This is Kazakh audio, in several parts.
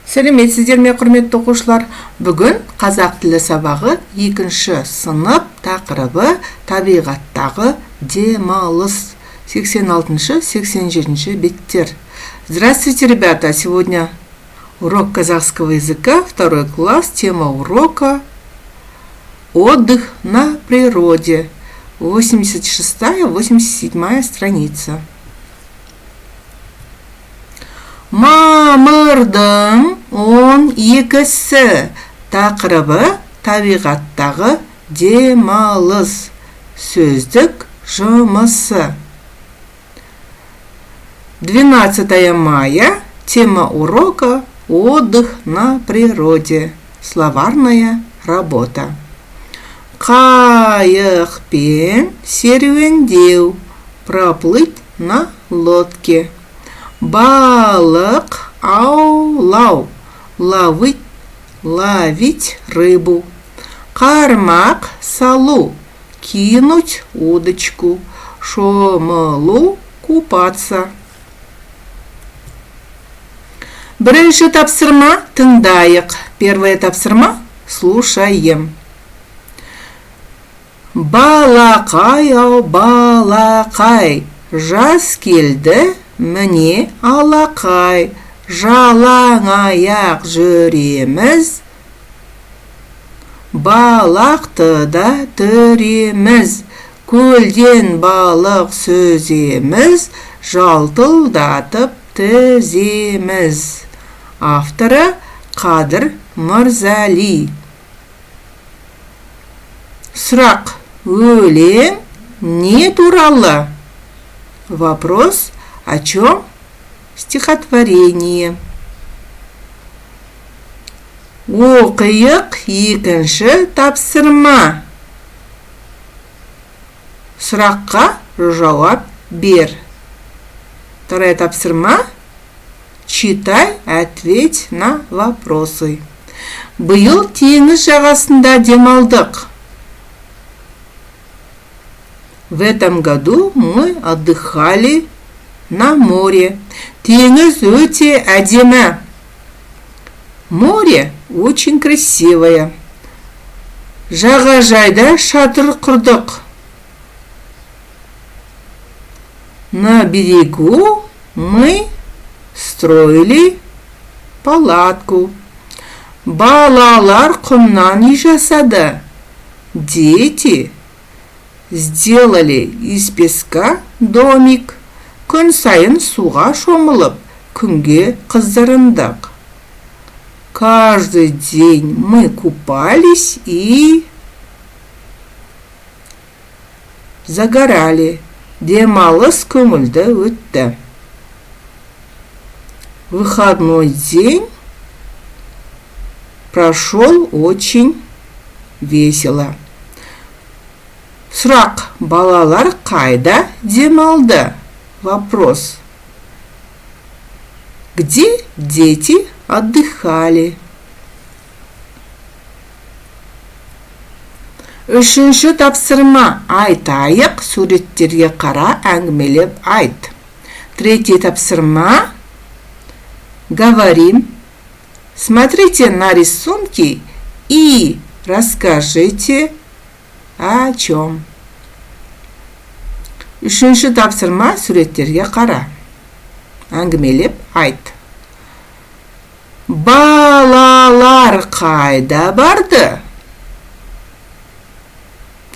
Сәлеметсіздер ме, құрметті оқушылар? Бүгін қазақ тілі сабағы 2-ші сынып тақырыбы табиғаттағы демалыс. 86-87 беттер. Здравствуйте, ребята! Сегодня урок казахского языка, 2 класс, тема урока «Отдых на природе». 86-87 страница. Мамырдың 12-сі тақырыбы табиғаттағы демалыс. Сөздік жұмысы. 12 мая. Тема урока «Отдых на природе». Словарная работа. Қайықпен серуендеу. Проплыть на лодке. Балық аулау. Ловить рыбу. Қармақ салу. Кинуть удочку. Шомылу купаться. Бірінші тапсырма тыңдайық. Первая тапсырма слушаем. Балақай ау балақай, жаз келді, міне алақай, жалаң аяқ жүреміз, балақты да түреміз, көлден балық сүземіз, жалтылдатып тіземіз. Авторы Қадыр Мырзали. Сұрақ: өлең не туралы? Вопрос: о чем стихотворение? Оқиық екінші тапсырма. Сұраққа жауап бер. Вторая тапсырма. Читай, ответь на вопросы. Биыл теңіз жағасында демалдық. В этом году мы отдыхали на море. Теңіз өте әдемі. Море очень красивое. Жағажайда шатыр құрдық. На берегу мы строили палатку. Балалар құмнан үй жасады. Дети сделали из песка домик. Күн сайын суға шомылып, күнге қыздырындық. Каждый день мы купались и загорали. Демалыс көңілді өтті. Выходной день прошел очень весело. Сұрақ: балалар қайда демалды? Вопрос: где дети отдыхали? Үшінші тапсырма. Айтайық, суреттерге қара, әңгімелеп айт. Третья тапсырма. Говорим. Смотрите на рисунки и расскажите о чем. Үшінші тапсырма. Суреттерге қара, әңгімелеп айт. Балалар қайда барды?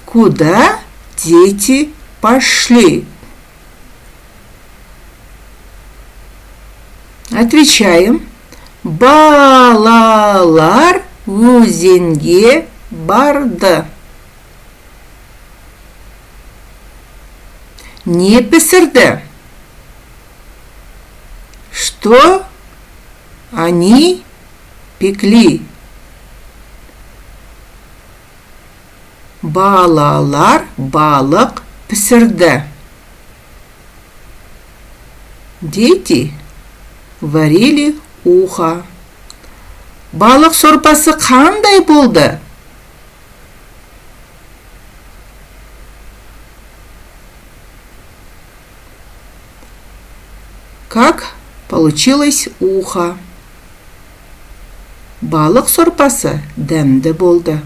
Куда дети пошли? Отвечаем. Балалар өзенге барды. Не пісірді? Что они пекли? Балалар балық пісірді. Дети варили ухо. Балық сорпасы қандай болды? Как получилось ухо? Балық сорпасы дәмді болды.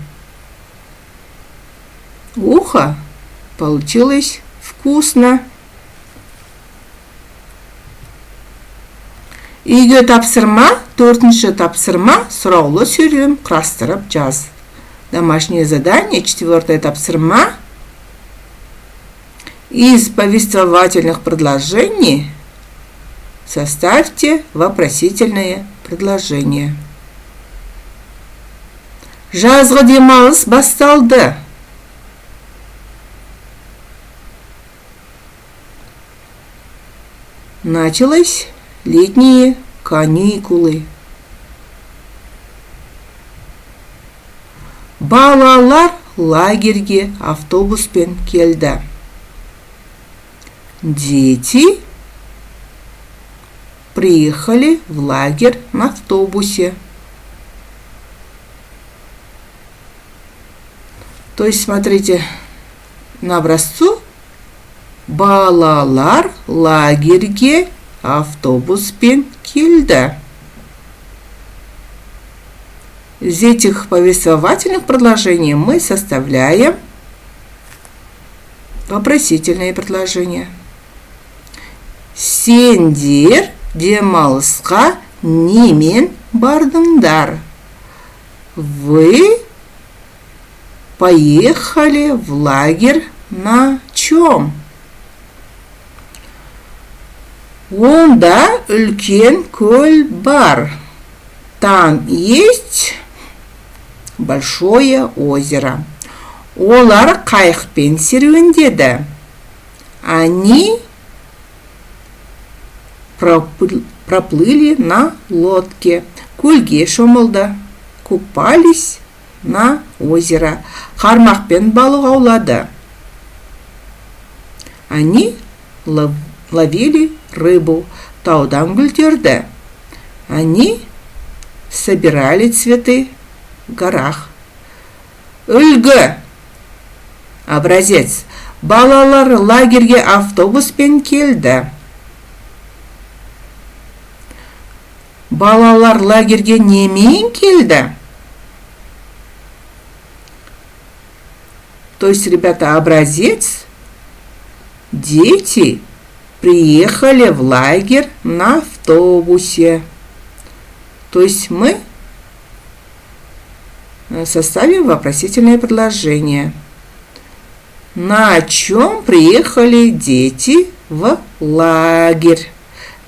Ухо, получилось вкусно. Үйге тапсырма, 4-ші тапсырма, сұраулы сөйлем құрастырып жаз. Домашнее задание, 4-е тапсырма. Из повествовательных предложений составьте вопросительное предложение. Жазғы демалыс басталды. Началось летние каникулы. Балалар лагерьге автобуспен келді. Дети приехали в лагерь на автобусе. То есть, смотрите, на образцу балалар лагерьге автобуспен келді. Из этих повествовательных предложений мы составляем вопросительные предложения. Сендер демалысқа немен бардыңдар? Вы поехали в лагерь на чем? Онда үлкен көл бар. Там есть большое озеро. Олар қайықпен серуендеді. Они проплыли на лодке. Көлге шомылды. Купались на озеро. Қармақпен балық аулады. Они ловили рыбу. Таудан гүлдерді. Они собирали цветы в горах. Үлгі. Образец. Балалар лагерьге автобуспен келді. Балалар лагерьге немен келді? То есть, ребята, образец. Дети приехали в лагерь на автобусе. То есть мы составим вопросительное предложение. На чем приехали дети в лагерь?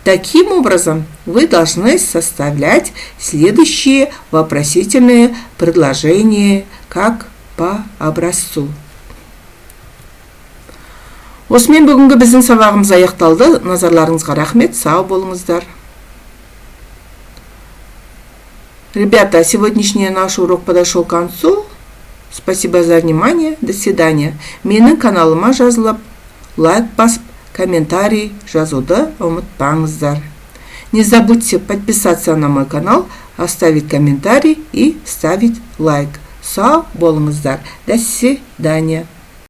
Таким образом, вы должны составлять следующие вопросительные предложения, как по образцу. Осымен бүгінгі біздің сабағымыз аяқталды. Назарларыңызға рахмет. Сау болыңыздар. Ребята, сегодняшний наш урок подошел к концу. Спасибо за внимание. До свидания. Менің каналыма жазылып, лайк басып, комментарий жазуды ұмытпаңыздар. Не забудьте подписаться на мой канал, оставить комментарий и ставить лайк. Сау болыңыздар. До свидания.